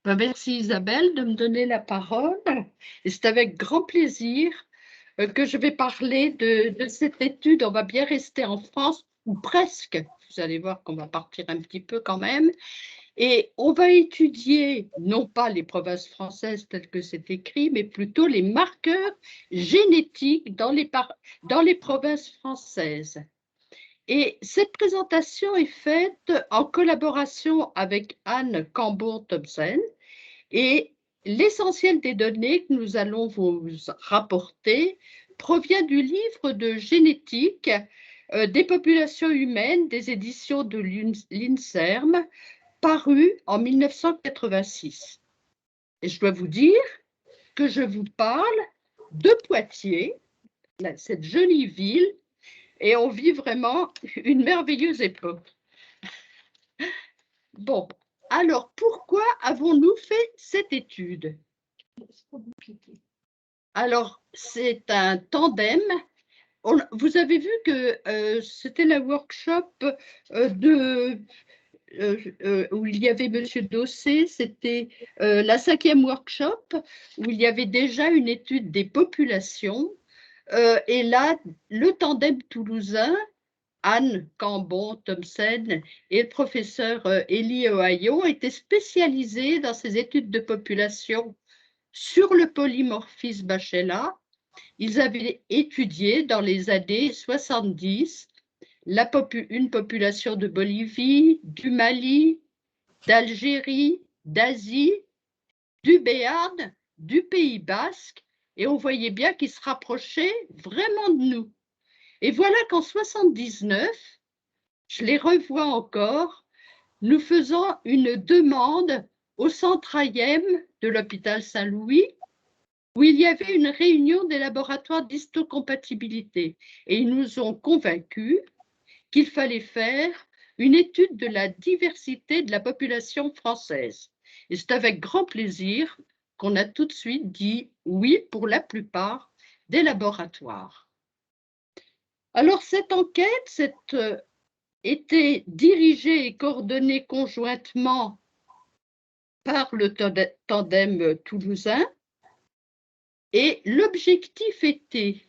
Merci Isabelle de me donner la parole. Et c'est avec grand plaisir que je vais parler de cette étude. On va bien rester en France, ou presque. Vous allez voir qu'on va partir un petit peu quand même. Et on va étudier non pas les provinces françaises telles que c'est écrit, mais plutôt les marqueurs génétiques dans les provinces françaises. Et cette présentation est faite en collaboration avec Anne Cambourg-Thompson. Et l'essentiel des données que nous allons vous rapporter provient du livre de génétique des populations humaines des éditions de l'INSERM, paru en 1986. Et je dois vous dire que je vous parle de Poitiers, cette jolie ville, et on vit vraiment une merveilleuse époque. Bon, alors pourquoi avons-nous fait cette étude? Alors, c'est un tandem. Vous avez vu que c'était la workshop où il y avait Monsieur Dossé, c'était la 5e workshop, où il y avait déjà une étude des populations. Et là, le tandem toulousain, Anne Cambon-Thompson et le professeur Elie Ohio étaient spécialisés dans ces études de population sur le polymorphisme HLA. Ils avaient étudié dans les années 70 une population de Bolivie, du Mali, d'Algérie, d'Asie, du Béarn, du Pays basque, et on voyait bien qu'ils se rapprochaient vraiment de nous. Et voilà qu'en 79, je les revois encore, nous faisons une demande au centre IM de l'hôpital Saint-Louis, où il y avait une réunion des laboratoires d'histocompatibilité. Et ils nous ont convaincus qu'il fallait faire une étude de la diversité de la population française. Et c'est avec grand plaisir qu'on a tout de suite dit oui pour la plupart des laboratoires. Alors cette enquête était dirigée et coordonnée conjointement par le tandem toulousain, et l'objectif était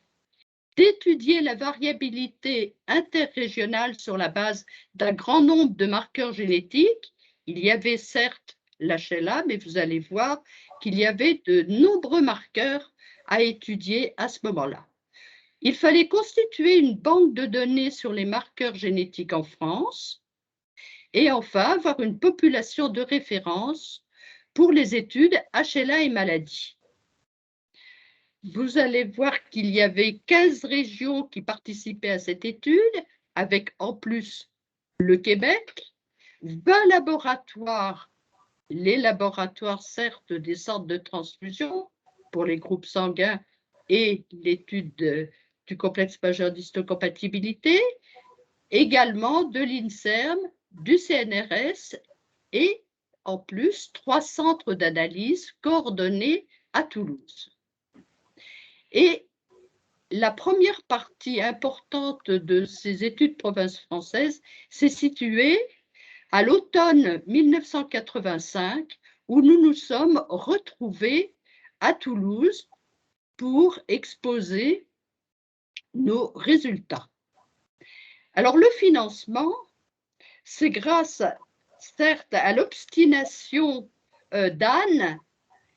d'étudier la variabilité interrégionale sur la base d'un grand nombre de marqueurs génétiques. Il y avait certes l'HLA, mais vous allez voir qu'il y avait de nombreux marqueurs à étudier à ce moment-là. Il fallait constituer une banque de données sur les marqueurs génétiques en France et enfin avoir une population de référence pour les études HLA et maladies. Vous allez voir qu'il y avait 15 régions qui participaient à cette étude, avec en plus le Québec, 20 laboratoires, les laboratoires certes des centres de transfusion pour les groupes sanguins et l'étude du complexe majeur d'histocompatibilité, également de l'INSERM, du CNRS et en plus 3 centres d'analyse coordonnés à Toulouse. Et la première partie importante de ces études provinces françaises s'est située à l'automne 1985, où nous nous sommes retrouvés à Toulouse pour exposer nos résultats. Alors le financement, c'est grâce certes à l'obstination d'Anne,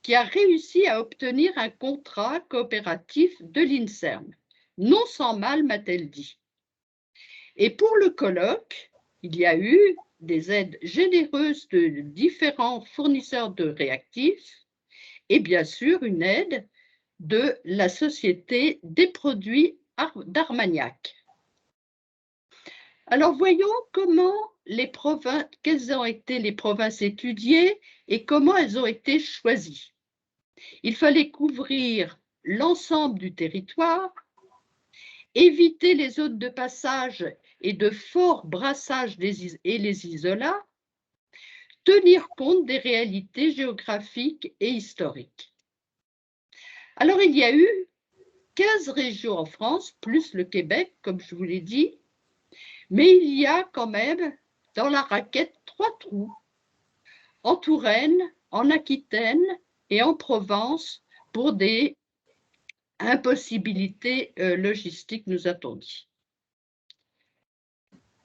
qui a réussi à obtenir un contrat coopératif de l'INSERM. Non sans mal, m'a-t-elle dit. Et pour le colloque, il y a eu des aides généreuses de différents fournisseurs de réactifs et bien sûr une aide de la Société des produits d'Armagnac. Alors voyons quelles ont été les provinces étudiées et comment elles ont été choisies. Il fallait couvrir l'ensemble du territoire, éviter les zones de passage et de fort brassage et les isolats, tenir compte des réalités géographiques et historiques. Alors, il y a eu 15 régions en France, plus le Québec, comme je vous l'ai dit, mais il y a quand même dans la raquette 3 trous. en Touraine, en Aquitaine et en Provence pour des impossibilités logistiques, nous a-t-on dit.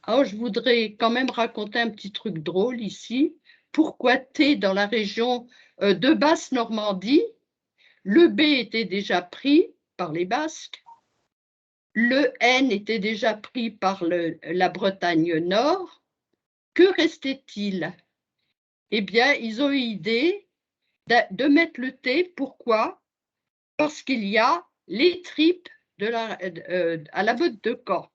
Alors, je voudrais quand même raconter un petit truc drôle ici. Pourquoi T dans la région de Basse-Normandie? Le B était déjà pris par les Basques. Le N était déjà pris par la Bretagne Nord. Que restait-il? Eh bien, ils ont eu l'idée de mettre le T. Pourquoi? Parce qu'il y a les tripes à la mode de Caen.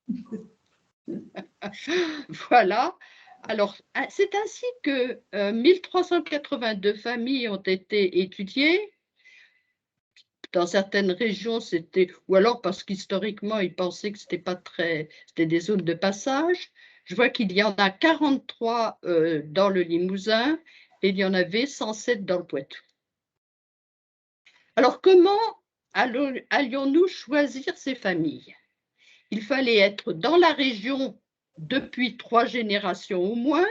Voilà. Alors, c'est ainsi que 1382 familles ont été étudiées. Dans certaines régions, c'était, ou alors parce qu'historiquement, ils pensaient que c'était pas très, c'était des zones de passage. Je vois qu'il y en a 43 dans le Limousin et il y en avait 107 dans le Poitou. Alors, comment allions-nous choisir ces familles? Il fallait être dans la région depuis 3 générations au moins,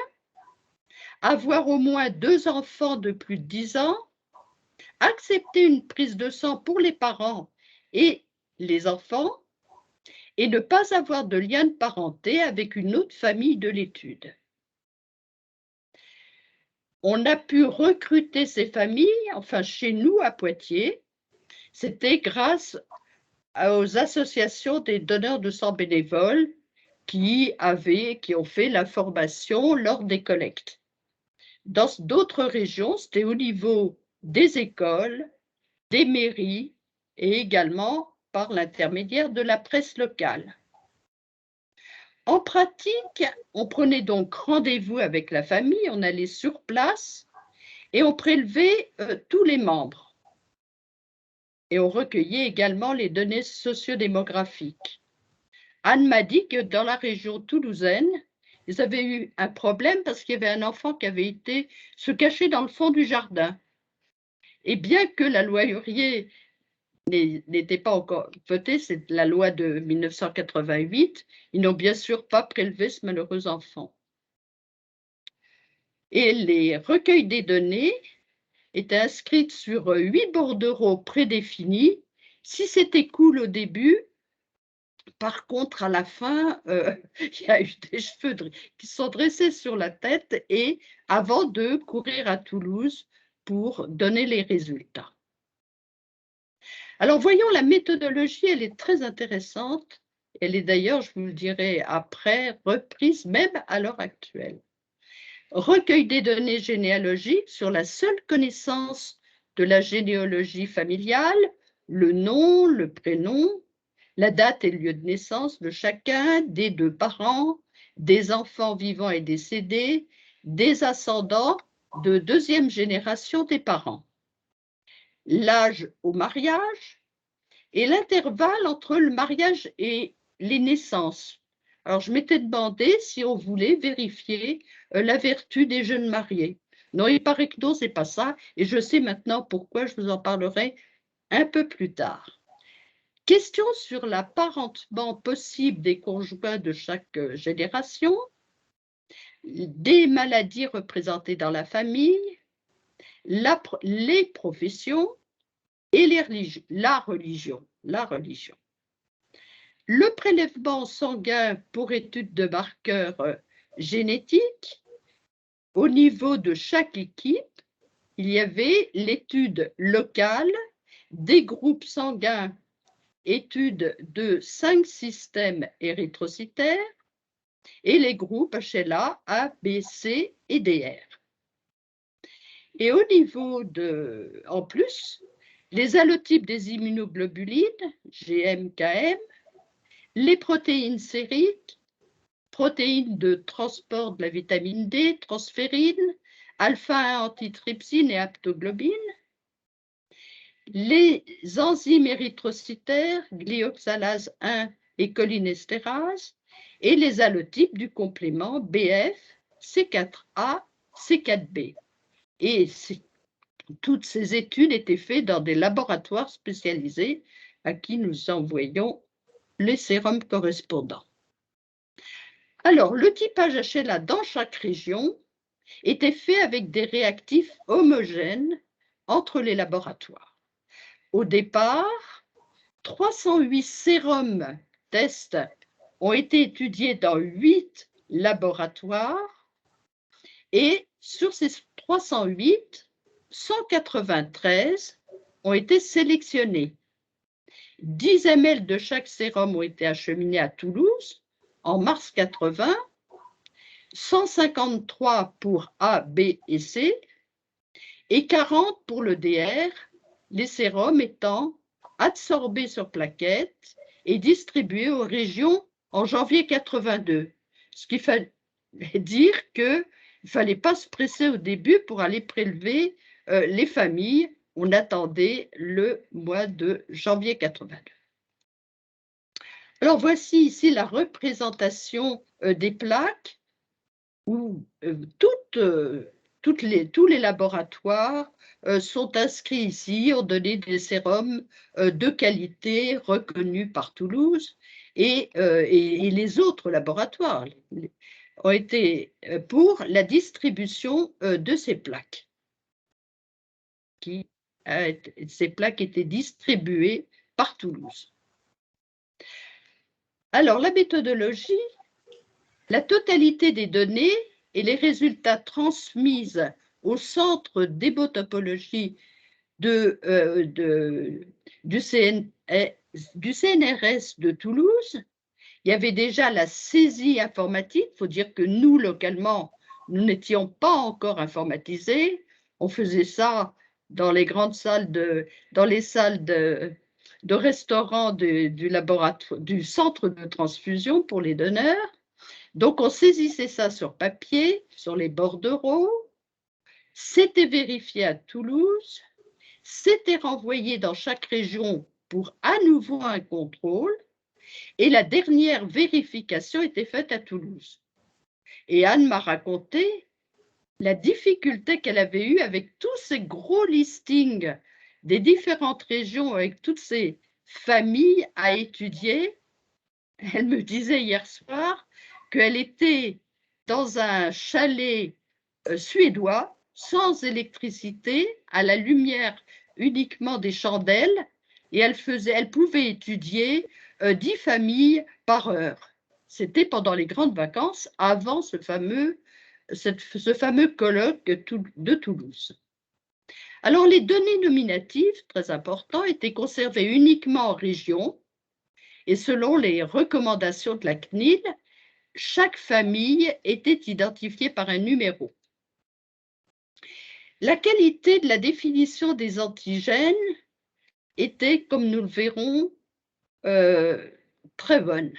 avoir au moins 2 enfants de plus de 10 ans, accepter une prise de sang pour les parents et les enfants, et ne pas avoir de lien de parenté avec une autre famille de l'étude. On a pu recruter ces familles, enfin chez nous à Poitiers, c'était grâce aux associations des donneurs de sang bénévoles qui ont fait la formation lors des collectes. Dans d'autres régions, c'était au niveau des écoles, des mairies et également par l'intermédiaire de la presse locale. En pratique, on prenait donc rendez-vous avec la famille, on allait sur place et on prélevait tous les membres. Et on recueillait également les données sociodémographiques. Anne m'a dit que dans la région toulousaine, ils avaient eu un problème parce qu'il y avait un enfant qui avait été se cacher dans le fond du jardin. Et bien que la loi Hurier n'était pas encore votée, c'est la loi de 1988, ils n'ont bien sûr pas prélevé ce malheureux enfant. Et les recueils des données étaient inscrits sur 8 bordereaux prédéfinis. Si c'était cool au début, par contre, à la fin, il y a eu des cheveux qui sont dressés sur la tête et avant de courir à Toulouse pour donner les résultats. Alors, voyons la méthodologie, elle est très intéressante. Elle est d'ailleurs, je vous le dirai après, reprise même à l'heure actuelle. Recueil des données généalogiques sur la seule connaissance de la généalogie familiale, le nom, le prénom, la date et le lieu de naissance de chacun, des 2 parents, des enfants vivants et décédés, des ascendants de 2e génération des parents, l'âge au mariage et l'intervalle entre le mariage et les naissances. Alors, je m'étais demandé si on voulait vérifier la vertu des jeunes mariés. Non, il paraît que non, ce n'est pas ça, et je sais maintenant pourquoi, je vous en parlerai un peu plus tard. Question sur l'apparentement possible des conjoints de chaque génération, des maladies représentées dans la famille, les professions et la religion. Le prélèvement sanguin pour étude de marqueurs génétiques, au niveau de chaque équipe, il y avait l'étude locale des groupes sanguins, étude de 5 systèmes érythrocytaires et les groupes HLA, A, B, C et DR. Et au niveau en plus, les allotypes des immunoglobulines, GM, KM, les protéines sériques, protéines de transport de la vitamine D, transférine, alpha-1 antitrypsine et aptoglobine, les enzymes érythrocytaires, glyoxalase 1 et cholinéstérase, et les allotypes du complément BF, C4A, C4B. Et toutes ces études étaient faites dans des laboratoires spécialisés à qui nous envoyons les sérums correspondants. Alors, le typage HLA dans chaque région était fait avec des réactifs homogènes entre les laboratoires. Au départ, 308 sérums tests ont été étudiés dans 8 laboratoires et sur ces 308, 193 ont été sélectionnés. 10 ml de chaque sérum ont été acheminés à Toulouse en mars 80, 153 pour A, B et C et 40 pour le DR, les sérums étant adsorbés sur plaquettes et distribués aux régions en janvier 82. Ce qui fallait dire qu'il ne fallait pas se presser au début pour aller prélever les familles. On attendait le mois de janvier 82. Alors voici ici la représentation des plaques où tous les laboratoires sont inscrits ici, ont donné des sérums de qualité reconnus par Toulouse et les autres laboratoires ont été pour la distribution de ces plaques. Ces plaques étaient distribuées par Toulouse. Alors, la méthodologie, la totalité des données et les résultats transmis au centre d'hémotopologie du CNRS de Toulouse. Il y avait déjà la saisie informatique. Il faut dire que nous, localement, nous n'étions pas encore informatisés. On faisait ça dans les grandes salles dans les salles de restaurant du laboratoire, du centre de transfusion pour les donneurs. Donc, on saisissait ça sur papier, sur les bordereaux. C'était vérifié à Toulouse. C'était renvoyé dans chaque région pour à nouveau un contrôle. Et la dernière vérification était faite à Toulouse. Et Anne m'a raconté la difficulté qu'elle avait eue avec tous ces gros listings des différentes régions, avec toutes ces familles à étudier. Elle me disait hier soir qu'elle était dans un chalet suédois, sans électricité, à la lumière uniquement des chandelles, et elle pouvait étudier 10 familles par heure. C'était pendant les grandes vacances, avant ce fameux colloque de Toulouse. Alors, les données nominatives, très importantes, étaient conservées uniquement en région, et selon les recommandations de la CNIL, chaque famille était identifiée par un numéro. La qualité de la définition des antigènes était, comme nous le verrons, très bonne.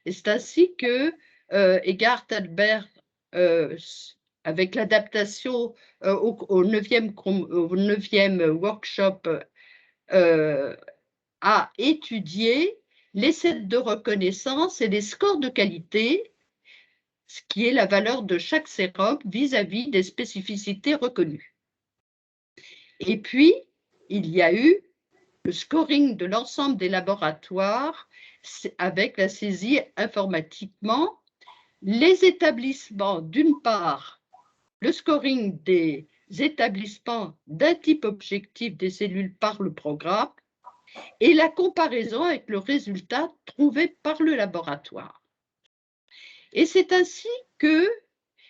Et c'est ainsi que Egart Albert, avec l'adaptation au 9e workshop, a étudié les sets de reconnaissance et les scores de qualité, ce qui est la valeur de chaque sérum vis-à-vis des spécificités reconnues. Et puis, il y a eu le scoring de l'ensemble des laboratoires avec la saisie informatiquement. Les établissements, d'une part, le scoring des établissements d'un type objectif des cellules par le programme et la comparaison avec le résultat trouvé par le laboratoire. Et c'est ainsi que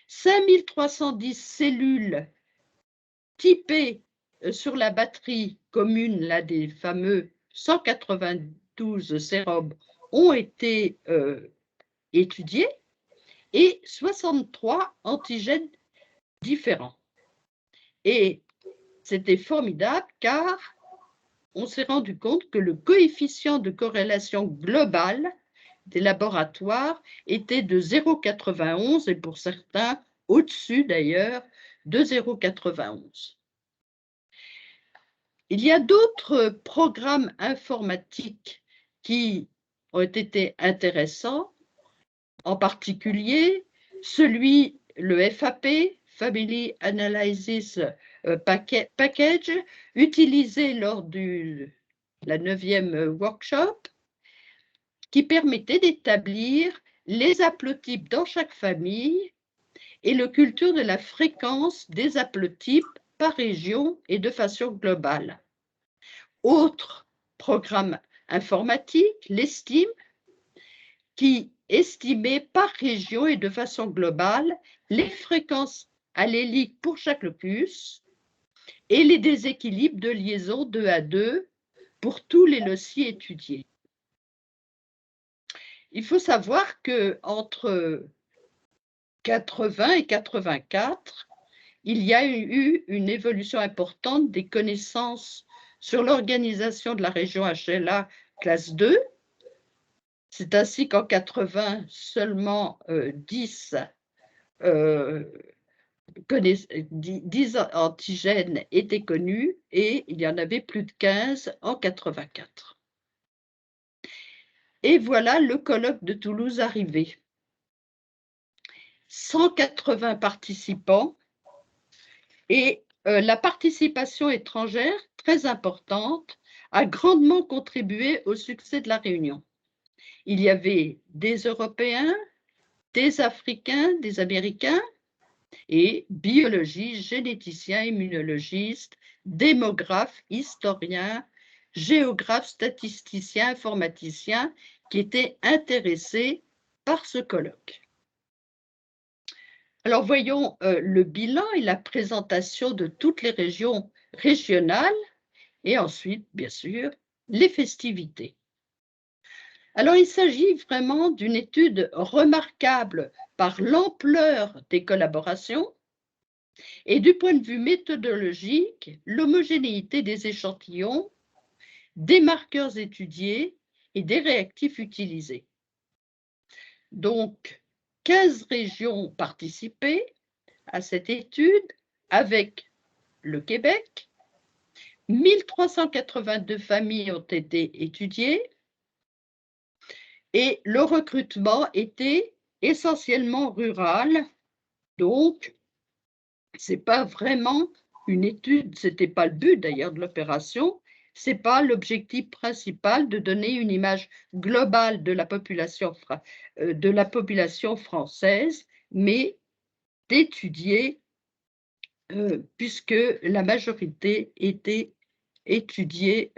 5310 cellules typées sur la batterie commune là, des fameux 192 sérums ont été étudiés et 63 antigènes différents. Et c'était formidable car on s'est rendu compte que le coefficient de corrélation globale des laboratoires était de 0,91 et pour certains au-dessus d'ailleurs de 0,91. Il y a d'autres programmes informatiques qui ont été intéressants, en particulier le FAP, Family Analysis Package, utilisé lors de la 9e workshop, qui permettait d'établir les haplotypes dans chaque famille et le culture de la fréquence des haplotypes par région et de façon globale. Autre programme informatique, l'ESTIM, qui estimait par région et de façon globale les fréquences alléliques pour chaque locus et les déséquilibres de liaison 2 à 2 pour tous les loci étudiés. Il faut savoir qu'entre 80 et 84, il y a eu une évolution importante des connaissances sur l'organisation de la région HLA classe 2. C'est ainsi qu'en 80, seulement 10 antigènes étaient connus et il y en avait plus de 15 en 84. Et voilà le colloque de Toulouse arrivé. 180 participants et la participation étrangère, très importante, a grandement contribué au succès de la réunion. Il y avait des Européens, des Africains, des Américains, et biologistes, généticiens, immunologistes, démographes, historiens, géographes, statisticiens, informaticiens qui étaient intéressés par ce colloque. Alors voyons le bilan et la présentation de toutes les régions régionales et ensuite, bien sûr, les festivités. Alors il s'agit vraiment d'une étude remarquable par l'ampleur des collaborations et du point de vue méthodologique, l'homogénéité des échantillons, des marqueurs étudiés et des réactifs utilisés. Donc, 15 régions participaient à cette étude avec le Québec. 1382 familles ont été étudiées et le recrutement était essentiellement rural. Donc, ce n'est pas vraiment une étude, ce n'était pas le but d'ailleurs de l'opération, ce n'est pas l'objectif principal de donner une image globale de la population française, mais d'étudier, puisque la majorité était étudiée,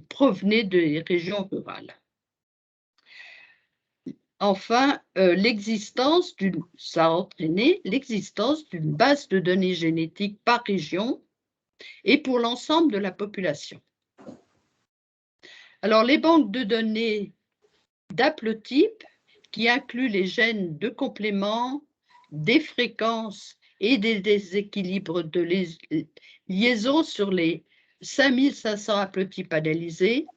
provenait des régions rurales. Enfin, ça a entraîné l'existence d'une base de données génétiques par région et pour l'ensemble de la population. Alors, les banques de données d'haplotypes, qui incluent les gènes de complément, des fréquences et des déséquilibres de liaison sur les 5500 haplotypes analysés.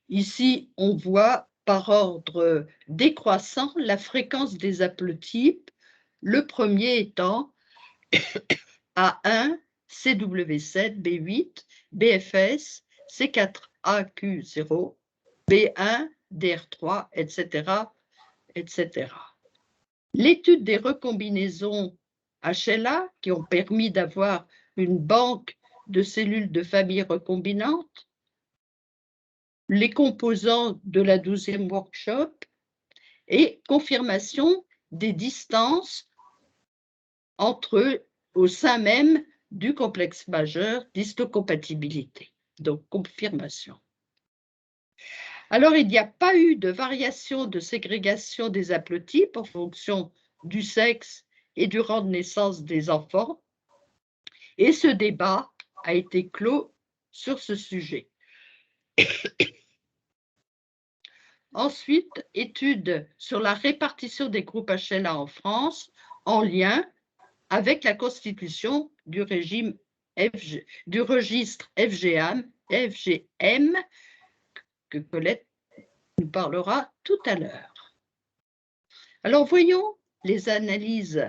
Ici, on voit par ordre décroissant la fréquence des haplotypes, le premier étant A1, CW7, B8, BFS, C4AQ0, B1, DR3, etc., etc. L'étude des recombinaisons HLA qui ont permis d'avoir une banque de cellules de famille recombinantes, les composants de la 12e workshop et confirmation des distances entre eux au sein même du complexe majeur d'histocompatibilité. Donc, confirmation. Alors, il n'y a pas eu de variation de ségrégation des haplotypes en fonction du sexe et du rang de naissance des enfants. Et ce débat a été clos sur ce sujet. Ensuite, étude sur la répartition des groupes HLA en France en lien avec la constitution du registre FGM, que Colette nous parlera tout à l'heure. Alors, voyons l'analyse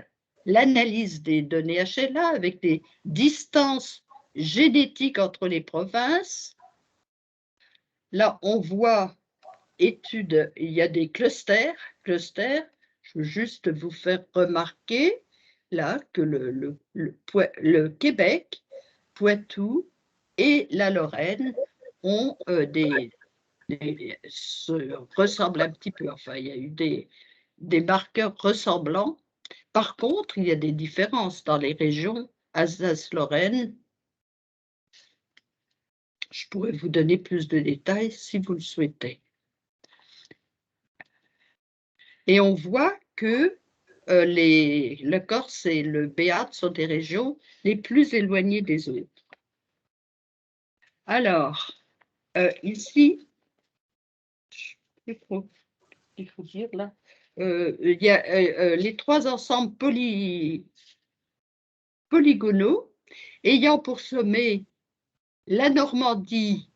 des données HLA avec des distances génétiques entre les provinces. Là, on voit études, il y a des clusters. Je veux juste vous faire remarquer là que le Québec, Poitou et la Lorraine ont se ressemblent un petit peu. Enfin, il y a eu des marqueurs ressemblants. Par contre, il y a des différences dans les régions Alsace-Lorraine. Je pourrais vous donner plus de détails si vous le souhaitez. Et on voit que le Corse et le Béarn sont des régions les plus éloignées des autres. Alors, ici, il faut dire là, il y a les trois ensembles polygonaux ayant pour sommet la Normandie,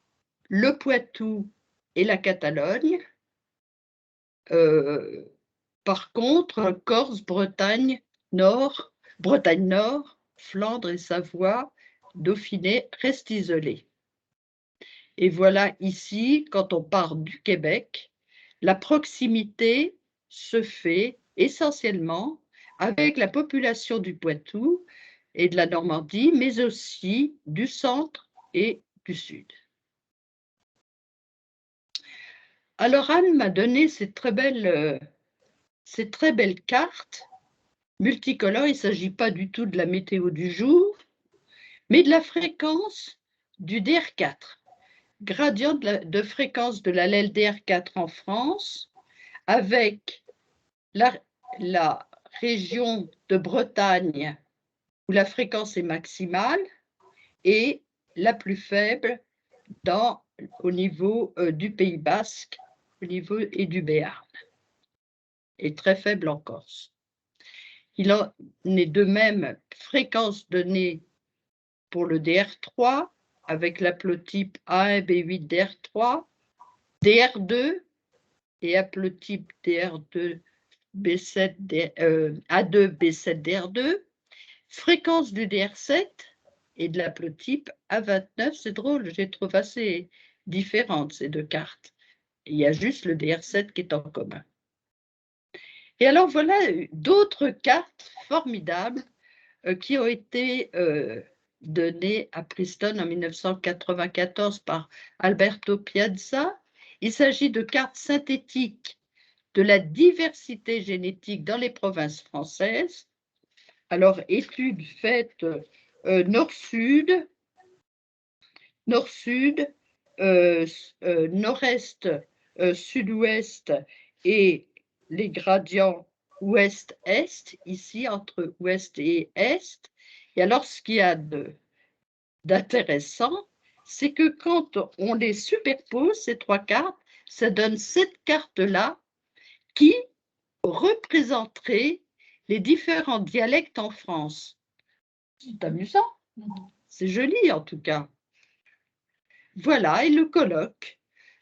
le Poitou et la Catalogne. Par contre, Corse, Bretagne Nord, Flandre et Savoie, Dauphiné restent isolés. Et voilà ici, quand on part du Québec, la proximité se fait essentiellement avec la population du Poitou et de la Normandie, mais aussi du centre et du sud. Alors Anne m'a donné ces très belles cartes multicolores. Il ne s'agit pas du tout de la météo du jour, mais de la fréquence du DR4. Gradient de fréquence de l'allèle DR4 en France, avec la région de Bretagne où la fréquence est maximale et la plus faible au niveau du Pays Basque, au niveau et du Béarn, et très faible en Corse. Il en est de même fréquence donnée pour le DR3 avec l'haplotype A1, B8, DR3, DR2 et haplotype DR2, B7, A2, B7, DR2, fréquence du DR7 et de l'haplotype A29. C'est drôle, je les trouve assez différentes ces deux cartes. Il y a juste le DR7 qui est en commun. Et alors voilà d'autres cartes formidables qui ont été données à Princeton en 1994 par Alberto Piazza. Il s'agit de cartes synthétiques de la diversité génétique dans les provinces françaises. Alors, études faites nord-sud, nord-sud, nord-est, sud-ouest et les gradients ouest-est, ici entre ouest et est. Et alors, ce qu'il y a d'intéressant, c'est que quand on les superpose, ces trois cartes, ça donne cette carte-là qui représenterait les différents dialectes en France. C'est amusant, c'est joli en tout cas. Voilà, et le colloque,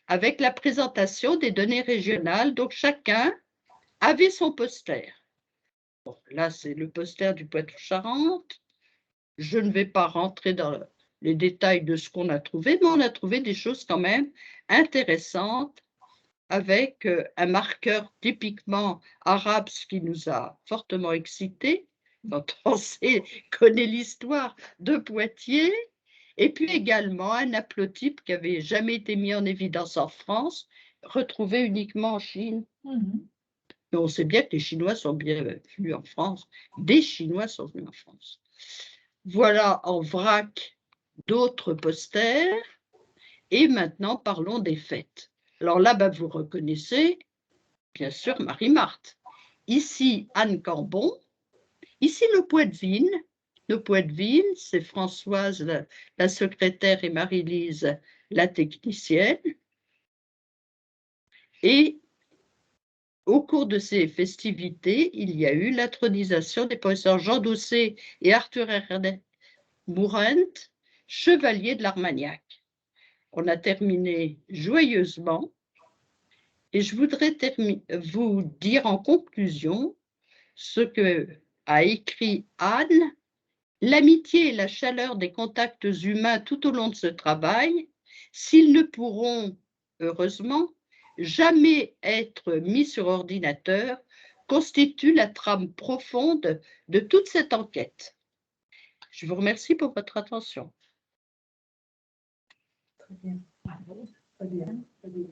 avec la présentation des données régionales, donc chacun avait son poster. Bon, là, c'est le poster du Poitou-Charentes. Je ne vais pas rentrer dans les détails de ce qu'on a trouvé, mais on a trouvé des choses quand même intéressantes avec un marqueur typiquement arabe, ce qui nous a fortement excités quand on connaît l'histoire de Poitiers, et puis également un haplotype qui n'avait jamais été mis en évidence en France, retrouvé uniquement en Chine. Mais on sait bien que les Chinois sont bien venus en France, des Chinois sont venus en France. Voilà en vrac d'autres posters, et maintenant parlons des fêtes. Alors là, vous reconnaissez, bien sûr, Marie-Marthe. Ici, Anne Cambon. Ici, nos Poitevines. Nos Poitevines, c'est Françoise, la secrétaire, et Marie-Lise, la technicienne. Et au cours de ces festivités, il y a eu l'intronisation des professeurs Jean Dossé et Arthur Ernest Mourent, chevaliers de l'Armagnac. On a terminé joyeusement. Et je voudrais vous dire en conclusion ce que a écrit Anne. L'amitié et la chaleur des contacts humains tout au long de ce travail, s'ils ne pourront, heureusement, jamais être mis sur ordinateur, constituent la trame profonde de toute cette enquête. Je vous remercie pour votre attention. Très bien. Très bien. Très bien.